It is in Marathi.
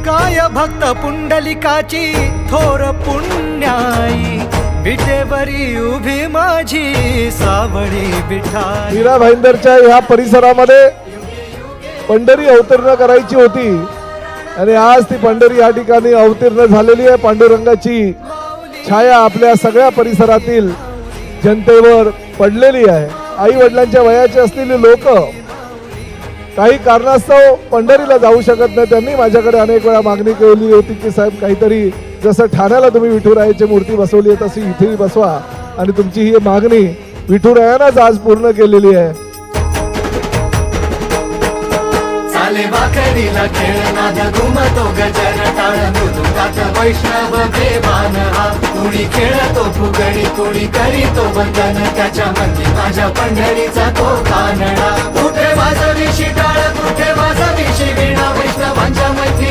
काय भक्त पुंडलिकाची थोर पुण्याई, विटेवरी उभी माझी सावळी विठाई। मीरा भाईंदरच्या ह्या परिसरामध्ये पंढरी अवतीर्ण करायची होती आणि आज ती पंढरी या ठिकाणी अवतीर्ण झालेली आहे। पांडुरंगाची छाया आपल्या सगळ्या परिसरातील जनतेवर पडलेली आहे। आई वडिलांच्या वयाचे असलेले लोक काही कारणास्तव पंढरीला जाऊ शकत नाही। त्यांनी माझ्याकडे अनेक वेळा मागणी केली होती की साहेब काहीतरी जसं ठाण्याला तुम्ही विठुरायाची मूर्ती बसवली आहे तशी इथेही बसवा, आणि तुमची ही मागणी विठुरायानंच आज पूर्ण केलेली आहे। चाले वाखरीला खेळनाद घुमतो गजर टाळ, मृदुंगात वैष्णव देवान हा। कुणी खेळतो फुगडी, कुणी करीतो वंदन, त्याच्या मंदी माझ्या पंढरीचा तो कानडा। कुठे वाजवी शिटाळ, कुठे वाजवी शिवीणा, वैष्णवांच्या मैत्री